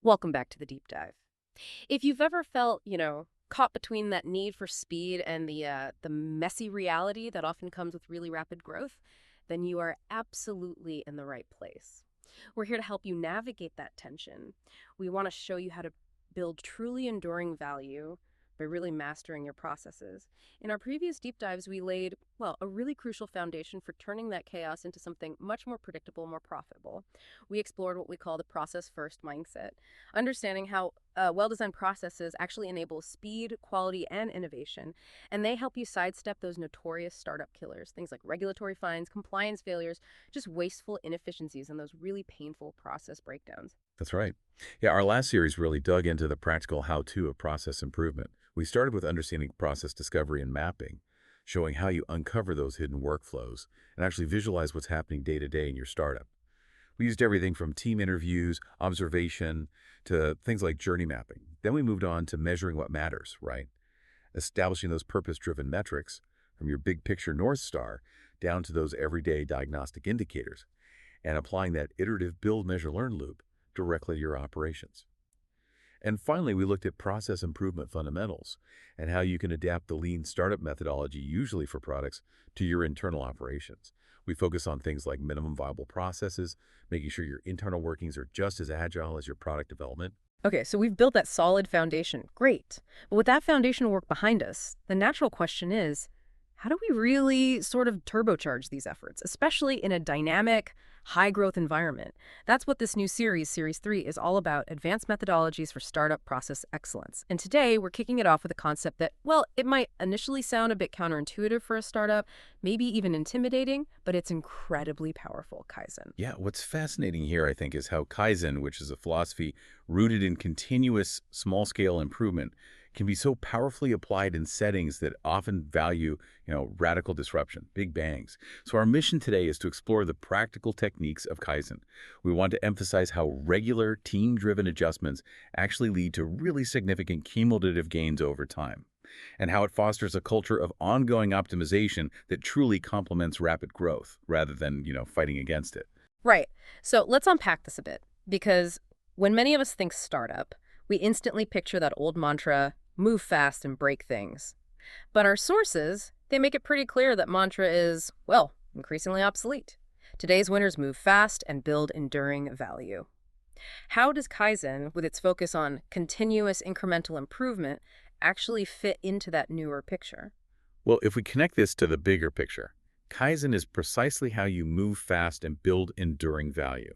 Welcome back to the deep dive. If you've ever felt, caught between that need for speed and the messy reality that often comes with really rapid growth, then you are absolutely in the right place. We're here to help you navigate that tension. We want to show you how to build truly enduring value by really mastering your processes. In our previous deep dives, we laid, well, a really crucial foundation for turning that chaos into something much more predictable, more profitable. We explored what we call the process first mindset, understanding how well designed processes actually enable speed, quality, and innovation. And they help you sidestep those notorious startup killers, things like regulatory fines, compliance failures, just wasteful inefficiencies, and those really painful process breakdowns. That's right. Yeah, our last series really dug into the practical how-to of process improvement. We started with understanding process discovery and mapping, showing how you uncover those hidden workflows and actually visualize what's happening day to day in your startup. We used everything from team interviews, observation, to things like journey mapping. Then we moved on to measuring what matters, right? Establishing those purpose-driven metrics from your big picture North Star down to those everyday diagnostic indicators and applying that iterative build, measure, learn loop directly to your operations. And finally, we looked at process improvement fundamentals and how you can adapt the lean startup methodology, usually for products, to your internal operations. We focus on things like minimum viable processes, making sure your internal workings are just as agile as your product development. Okay, so we've built that solid foundation. Great. But with that foundational work behind us, the natural question is, how do we really sort of turbocharge these efforts, especially in a dynamic, high-growth environment? That's what this new series, Series 3, is all about, advanced methodologies for startup process excellence. And today, we're kicking it off with a concept that, well, it might initially sound a bit counterintuitive for a startup, maybe even intimidating, but it's incredibly powerful, Kaizen. Yeah, what's fascinating here, I think, is how Kaizen, which is a philosophy rooted in continuous small-scale improvement, can be so powerfully applied in settings that often value, radical disruption, big bangs. So our mission today is to explore the practical techniques of Kaizen. We want to emphasize how regular, team-driven adjustments actually lead to really significant cumulative gains over time, and how it fosters a culture of ongoing optimization that truly complements rapid growth rather than, fighting against it. Right. So let's unpack this a bit, because when many of us think startup, we instantly picture that old mantra, move fast and break things. But our sources, they make it pretty clear that mantra is, well, increasingly obsolete. Today's winners move fast and build enduring value. How does Kaizen, with its focus on continuous incremental improvement, actually fit into that newer picture? Well, if we connect this to the bigger picture, Kaizen is precisely how you move fast and build enduring value.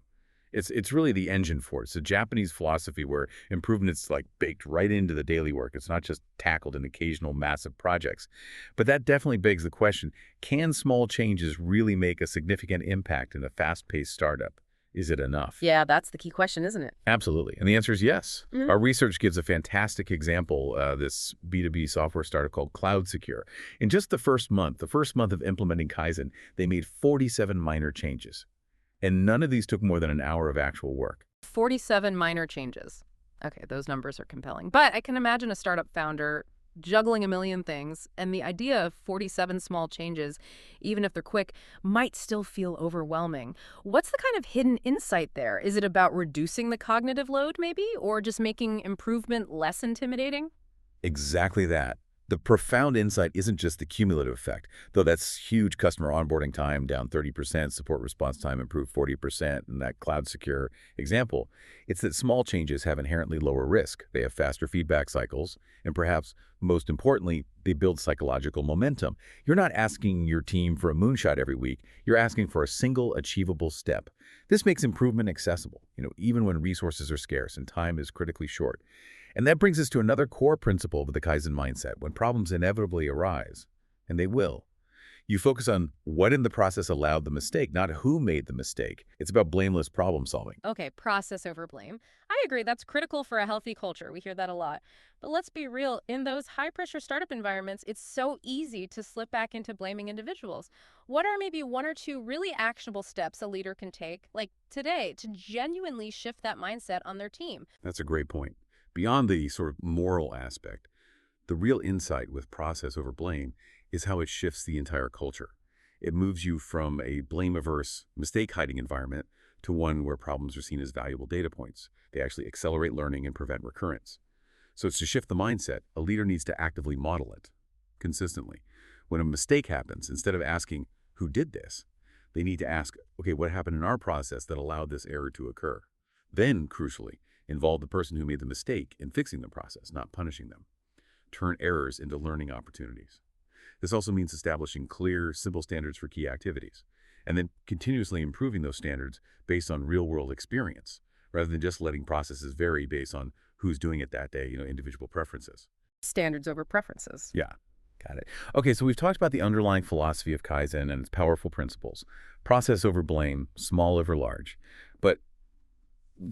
It's really the engine for it. It's a Japanese philosophy where improvement's like baked right into the daily work. It's not just tackled in occasional massive projects. But that definitely begs the question, can small changes really make a significant impact in a fast-paced startup? Is it enough? Yeah, that's the key question, isn't it? Absolutely. And the answer is yes. Mhm. Our research gives a fantastic example, this B2B software startup called Cloud Secure. In just the first month of implementing Kaizen, they made 47 minor changes. And none of these took more than an hour of actual work. 47 minor changes. Okay, those numbers are compelling. But I can imagine a startup founder juggling a million things, and the idea of 47 small changes, even if they're quick, might still feel overwhelming. What's the kind of hidden insight there? Is it about reducing the cognitive load, maybe, or just making improvement less intimidating? Exactly that. The profound insight isn't just the cumulative effect, though that's huge. Customer onboarding time down 30%, support response time improved 40% in that Cloud Secure example. It's that small changes have inherently lower risk. They have faster feedback cycles, and perhaps most importantly, they build psychological momentum. You're not asking your team for a moonshot every week. You're asking for a single achievable step. This makes improvement accessible, even when resources are scarce and time is critically short. And that brings us to another core principle of the Kaizen mindset. When problems inevitably arise, and they will, you focus on what in the process allowed the mistake, not who made the mistake. It's about blameless problem solving. Okay, process over blame. I agree, that's critical for a healthy culture. We hear that a lot. But let's be real, in those high-pressure startup environments, it's so easy to slip back into blaming individuals. What are maybe one or two really actionable steps a leader can take, like today, to genuinely shift that mindset on their team? That's a great point. Beyond the sort of moral aspect, the real insight with process over blame is how it shifts the entire culture. It moves you from a blame-averse, mistake-hiding environment to one where problems are seen as valuable data points. They actually accelerate learning and prevent recurrence. So it's to shift the mindset, a leader needs to actively model it consistently. When a mistake happens, instead of asking, who did this? They need to ask, okay, what happened in our process that allowed this error to occur? Then, crucially, involve the person who made the mistake in fixing the process, not punishing them. Turn errors into learning opportunities. This also means establishing clear, simple standards for key activities, and then continuously improving those standards based on real-world experience, rather than just letting processes vary based on who's doing it that day, individual preferences. Standards over preferences. Yeah, got it. Okay, so we've talked about the underlying philosophy of Kaizen and its powerful principles. Process over blame, small over large. But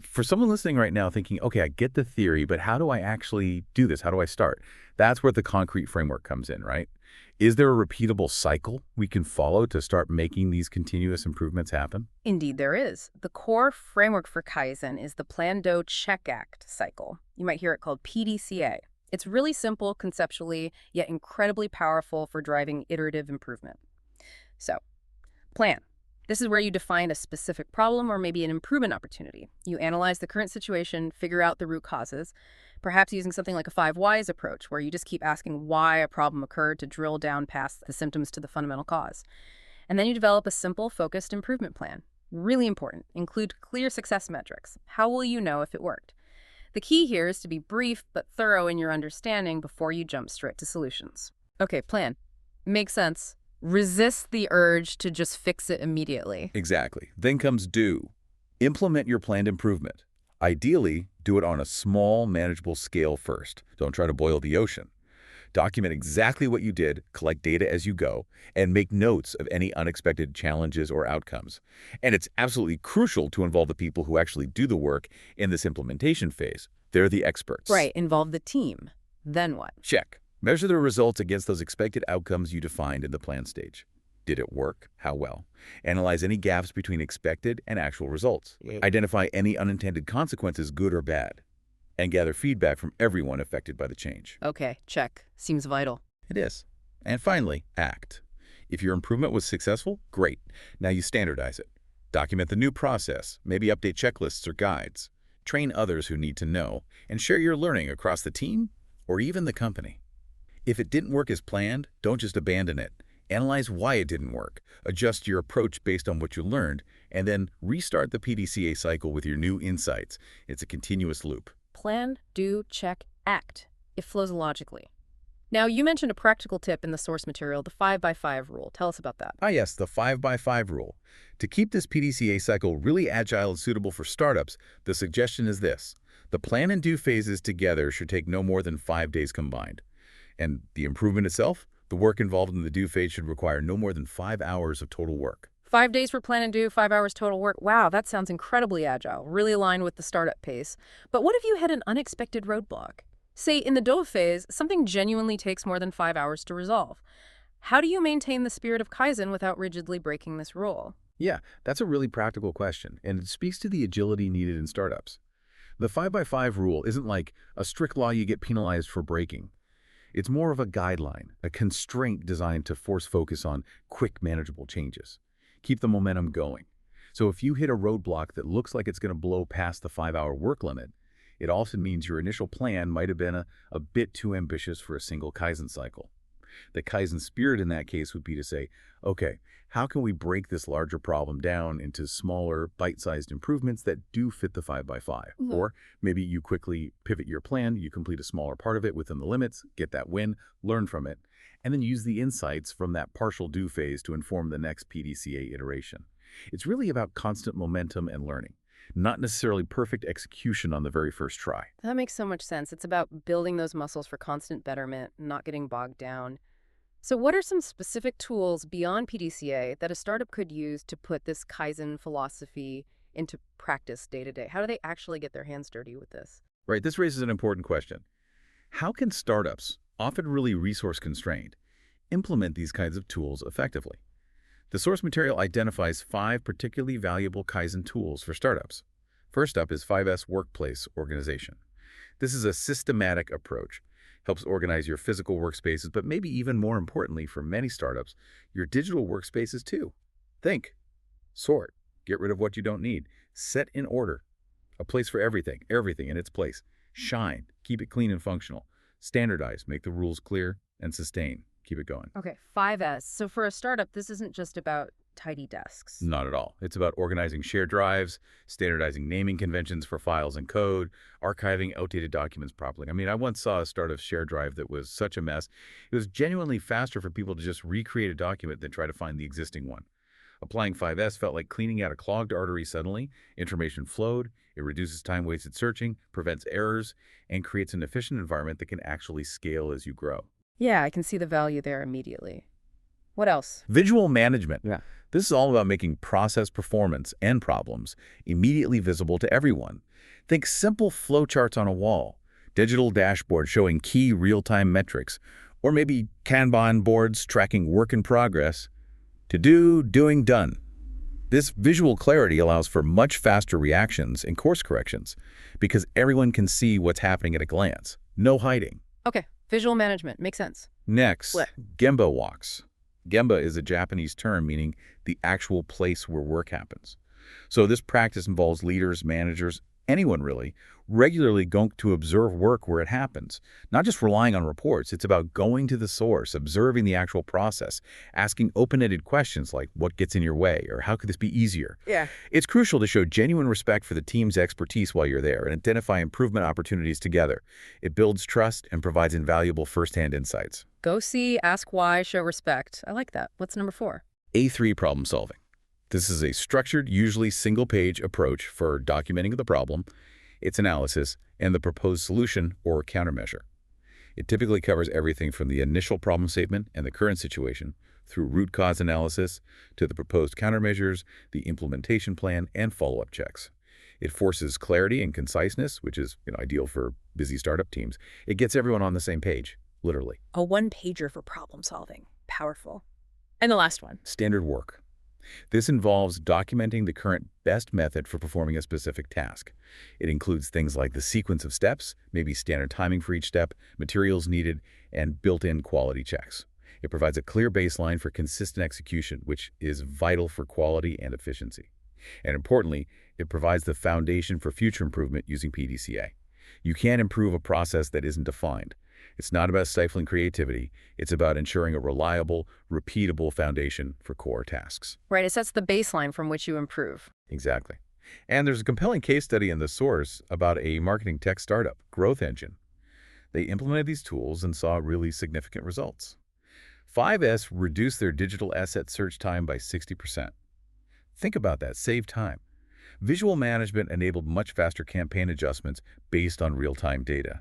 for someone listening right now thinking, okay, I get the theory, but how do I actually do this? How do I start? That's where the concrete framework comes in, right? Is there a repeatable cycle we can follow to start making these continuous improvements happen? Indeed, there is. The core framework for Kaizen is the Plan-Do-Check-Act cycle. You might hear it called PDCA. It's really simple conceptually, yet incredibly powerful for driving iterative improvement. So, plan. This is where you define a specific problem or maybe an improvement opportunity. You analyze the current situation, figure out the root causes, perhaps using something like a 5 whys approach, where you just keep asking why a problem occurred to drill down past the symptoms to the fundamental cause. And then you develop a simple, focused improvement plan. Really important. Include clear success metrics. How will you know if it worked? The key here is to be brief but thorough in your understanding before you jump straight to solutions. Okay, plan. Makes sense. Resist the urge to just fix it immediately. Exactly. Then comes do. Implement your planned improvement. Ideally, do it on a small, manageable scale first. Don't try to boil the ocean. Document exactly what you did, collect data as you go, and make notes of any unexpected challenges or outcomes. And it's absolutely crucial to involve the people who actually do the work in this implementation phase. They're the experts. Right, involve the team. Then what? Check. Measure the results against those expected outcomes you defined in the plan stage. Did it work? How well? Analyze any gaps between expected and actual results. Identify any unintended consequences, good or bad, and gather feedback from everyone affected by the change. Okay, check. Seems vital. It is. And finally, act. If your improvement was successful, great. Now you standardize it. Document the new process, maybe update checklists or guides. Train others who need to know, and share your learning across the team or even the company. If it didn't work as planned, don't just abandon it. Analyze why it didn't work, adjust your approach based on what you learned, and then restart the PDCA cycle with your new insights. It's a continuous loop. Plan, do, check, act. It flows logically. Now, you mentioned a practical tip in the source material, the 5x5 rule. Tell us about that. Ah yes, the 5x5 rule. To keep this PDCA cycle really agile and suitable for startups, the suggestion is this. The plan and do phases together should take no more than 5 days combined. And the improvement itself, the work involved in the do phase should require no more than 5 hours of total work. 5 days for plan and do, 5 hours total work. Wow, that sounds incredibly agile, really aligned with the startup pace. But what if you had an unexpected roadblock? Say, in the do phase, something genuinely takes more than 5 hours to resolve. How do you maintain the spirit of Kaizen without rigidly breaking this rule? Yeah, that's a really practical question, and it speaks to the agility needed in startups. The 5x5 rule isn't like a strict law you get penalized for breaking. It's more of a guideline, a constraint designed to force focus on quick, manageable changes. Keep the momentum going. So if you hit a roadblock that looks like it's going to blow past the 5-hour work limit, it often means your initial plan might have been a bit too ambitious for a single Kaizen cycle. The Kaizen spirit in that case would be to say, okay, how can we break this larger problem down into smaller, bite-sized improvements that do fit the 5x5? Or maybe you quickly pivot your plan, you complete a smaller part of it within the limits, get that win, learn from it, and then use the insights from that partial do phase to inform the next PDCA iteration. It's really about constant momentum and learning, not necessarily perfect execution on the very first try. That makes so much sense. It's about building those muscles for constant betterment, not getting bogged down. So what are some specific tools beyond PDCA that a startup could use to put this Kaizen philosophy into practice day to day? How do they actually get their hands dirty with this? Right, this raises an important question. How can startups, often really resource-constrained, implement these kinds of tools effectively? The source material identifies 5 particularly valuable Kaizen tools for startups. First up is 5S Workplace Organization. This is a systematic approach. Helps organize your physical workspaces, but maybe even more importantly for many startups, your digital workspaces too. Think, sort, get rid of what you don't need, Set in order. A place for everything in its place. Shine, keep it clean and functional. Standardize, make the rules clear, and sustain. Keep it going. Okay, 5S. So for a startup, this isn't just about tidy desks. Not at all. It's about organizing shared drives, standardizing naming conventions for files and code, archiving outdated documents properly. I mean, I once saw a startup shared drive that was such a mess. It was genuinely faster for people to just recreate a document than try to find the existing one. Applying 5S felt like cleaning out a clogged artery suddenly. Information flowed, it reduces time wasted searching, prevents errors, and creates an efficient environment that can actually scale as you grow. Yeah, I can see the value there immediately. What else? Visual management. Yeah. This is all about making process performance and problems immediately visible to everyone. Think simple flowcharts on a wall, digital dashboards showing key real-time metrics, or maybe Kanban boards tracking work in progress. To do, doing, done. This visual clarity allows for much faster reactions and course corrections because everyone can see what's happening at a glance. No hiding. Okay, visual management. Makes sense. Next, What? Gemba Walks. Gemba is a Japanese term meaning the actual place where work happens. So this practice involves leaders, managers, anyone really, regularly going to observe work where it happens. Not just relying on reports, it's about going to the source, observing the actual process, asking open-ended questions like what gets in your way or how could this be easier? Yeah. It's crucial to show genuine respect for the team's expertise while you're there and identify improvement opportunities together. It builds trust and provides invaluable first-hand insights. Go see, ask why, show respect. I like that. What's number 4? A3 problem solving. This is a structured, usually single-page approach for documenting the problem, its analysis, and the proposed solution or countermeasure. It typically covers everything from the initial problem statement and the current situation, through root cause analysis, to the proposed countermeasures, the implementation plan, and follow-up checks. It forces clarity and conciseness, which is ideal for busy startup teams. It gets everyone on the same page, literally. A one-pager for problem solving. Powerful. And the last one. Standard work. This involves documenting the current best method for performing a specific task. It includes things like the sequence of steps, maybe standard timing for each step, materials needed, and built-in quality checks. It provides a clear baseline for consistent execution, which is vital for quality and efficiency. And importantly, it provides the foundation for future improvement using PDCA. You can't improve a process that isn't defined. It's not about stifling creativity. It's about ensuring a reliable, repeatable foundation for core tasks. Right, it sets the baseline from which you improve. Exactly. And there's a compelling case study in the source about a marketing tech startup, Growth Engine. They implemented these tools and saw really significant results. 5S reduced their digital asset search time by 60%. Think about that, save time. Visual management enabled much faster campaign adjustments based on real-time data.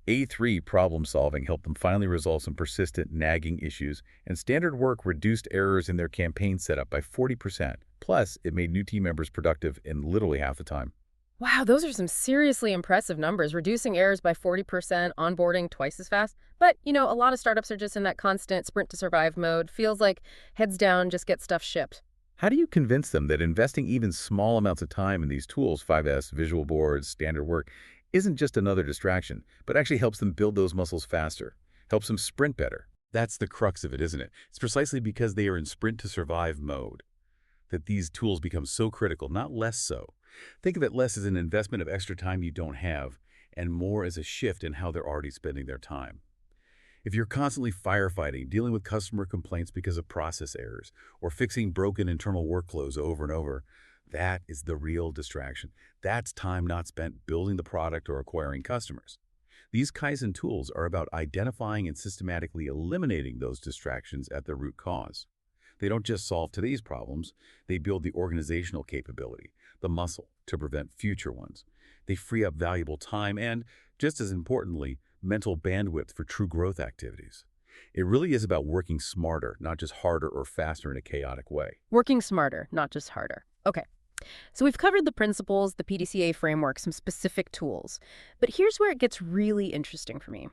A3 problem solving helped them finally resolve some persistent nagging issues, and standard work reduced errors in their campaign setup by 40%. Plus, it made new team members productive in literally half the time. Wow, those are some seriously impressive numbers. Reducing errors by 40%, onboarding twice as fast. But, a lot of startups are just in that constant sprint to survive mode. Feels like heads down, just get stuff shipped. How do you convince them that investing even small amounts of time in these tools, 5S, visual boards, standard work, isn't just another distraction, but actually helps them build those muscles faster, helps them sprint better? That's the crux of it, isn't it? It's precisely because they are in sprint to survive mode that these tools become so critical, not less so. Think of it less as an investment of extra time you don't have and more as a shift in how they're already spending their time. If you're constantly firefighting, dealing with customer complaints because of process errors, or fixing broken internal workflows over and over, that is the real distraction. That's time not spent building the product or acquiring customers. These Kaizen tools are about identifying and systematically eliminating those distractions at the root cause. They don't just solve today's problems, they build the organizational capability, the muscle, to prevent future ones. They free up valuable time and, just as importantly, mental bandwidth for true growth activities. It really is about working smarter, not just harder or faster in a chaotic way. Working smarter, not just harder. Okay. So we've covered the principles, the PDCA framework, some specific tools. But here's where it gets really interesting for me.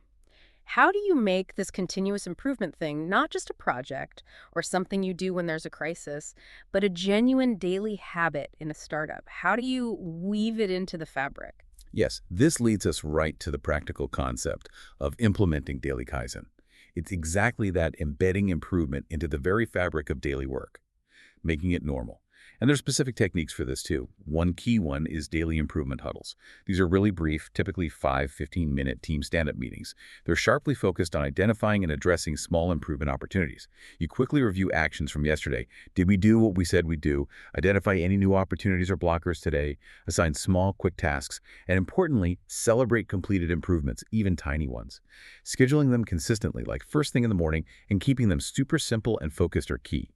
How do you make this continuous improvement thing not just a project or something you do when there's a crisis, but a genuine daily habit in a startup? How do you weave it into the fabric? Yes, this leads us right to the practical concept of implementing daily Kaizen. It's exactly that, embedding improvement into the very fabric of daily work, making it normal. And there's specific techniques for this too. One key one is daily improvement huddles. These are really brief, typically 5-15-minute team stand-up meetings. They're sharply focused on identifying and addressing small improvement opportunities. You quickly review actions from yesterday. Did we do what we said we'd do? Identify any new opportunities or blockers today. Assign small, quick tasks. And importantly, celebrate completed improvements, even tiny ones. Scheduling them consistently, like first thing in the morning, and keeping them super simple and focused are key.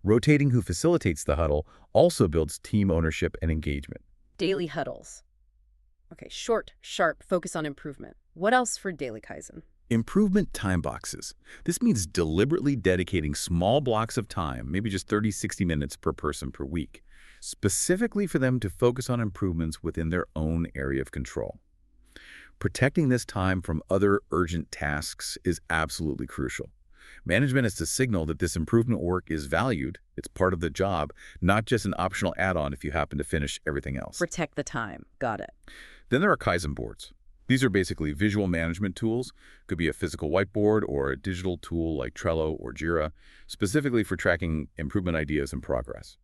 Rotating who facilitates the huddle also builds team ownership and engagement. Daily huddles. Okay, short, sharp, focus on improvement. What else for daily Kaizen? Improvement time boxes. This means deliberately dedicating small blocks of time, maybe just 30-60 minutes per person per week, specifically for them to focus on improvements within their own area of control. Protecting this time from other urgent tasks is absolutely crucial. Management is to signal that this improvement work is valued, it's part of the job, not just an optional add-on if you happen to finish everything else. Protect the time. Got it. Then there are Kaizen boards. These are basically visual management tools. Could be a physical whiteboard or a digital tool like Trello or Jira, specifically for tracking improvement ideas and progress.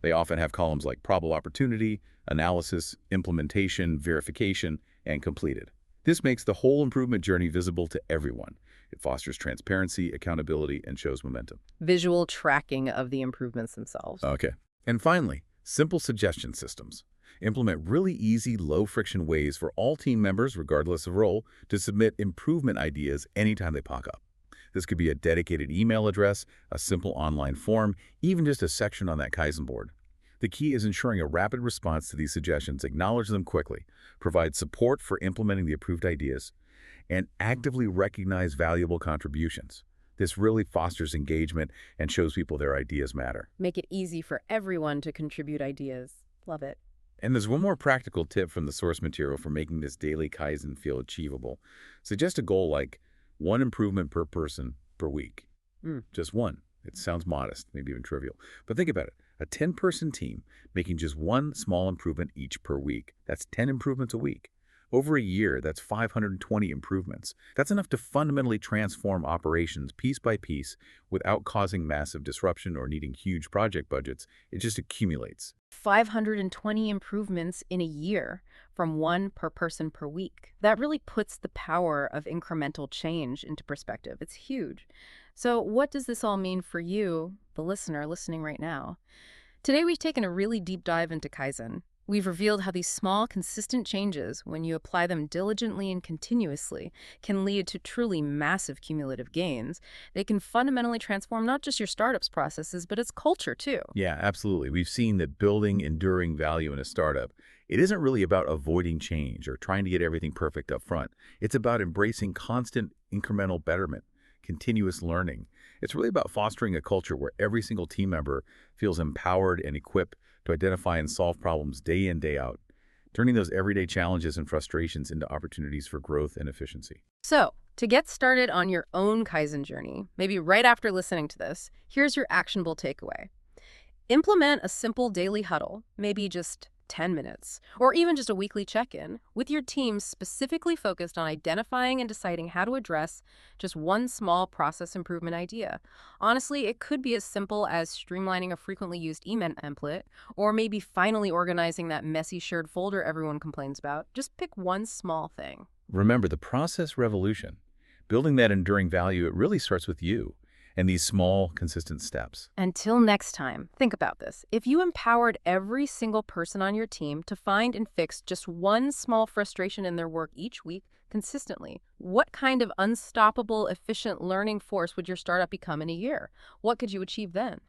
They often have columns like probable opportunity, analysis, implementation, verification, and completed. This makes the whole improvement journey visible to everyone. It fosters transparency, accountability, and shows momentum. Visual tracking of the improvements themselves. Okay. And finally, simple suggestion systems. Implement really easy, low-friction ways for all team members, regardless of role, to submit improvement ideas anytime they pop up. This could be a dedicated email address, a simple online form, even just a section on that Kaizen board. The key is ensuring a rapid response to these suggestions, acknowledge them quickly, provide support for implementing the approved ideas, and actively recognize valuable contributions. This really fosters engagement and shows people their ideas matter. Make it easy for everyone to contribute ideas. Love it. And there's one more practical tip from the source material for making this daily Kaizen feel achievable. Suggest a goal like one improvement per person per week. Just one. It sounds modest, maybe even trivial. But think about it. A 10-person team making just one small improvement each per week. That's 10 improvements a week. Over a year, that's 520 improvements. That's enough to fundamentally transform operations piece by piece without causing massive disruption or needing huge project budgets. It just accumulates. 520 improvements in a year from one per person per week. That really puts the power of incremental change into perspective. It's huge. So what does this all mean for you, the listener listening right now? Today, we've taken a really deep dive into Kaizen. We've revealed how these small, consistent changes, when you apply them diligently and continuously, can lead to truly massive cumulative gains. They can fundamentally transform not just your startup's processes, but its culture, too. Yeah, absolutely. We've seen that building enduring value in a startup, it isn't really about avoiding change or trying to get everything perfect up front. It's about embracing constant incremental betterment, continuous learning. It's really about fostering a culture where every single team member feels empowered and equipped to identify and solve problems day in, day out, turning those everyday challenges and frustrations into opportunities for growth and efficiency. So, to get started on your own Kaizen journey, maybe right after listening to this, here's your actionable takeaway. Implement a simple daily huddle, maybe just 10 minutes, or even just a weekly check-in with your team specifically focused on identifying and deciding how to address just one small process improvement idea. Honestly, it could be as simple as streamlining a frequently used email template, or maybe finally organizing that messy shared folder everyone complains about. Just pick one small thing. Remember, the process revolution, building that enduring value, it really starts with you and these small, consistent steps. Until next time, think about this. If you empowered every single person on your team to find and fix just one small frustration in their work each week consistently, what kind of unstoppable, efficient learning force would your startup become in a year? What could you achieve then?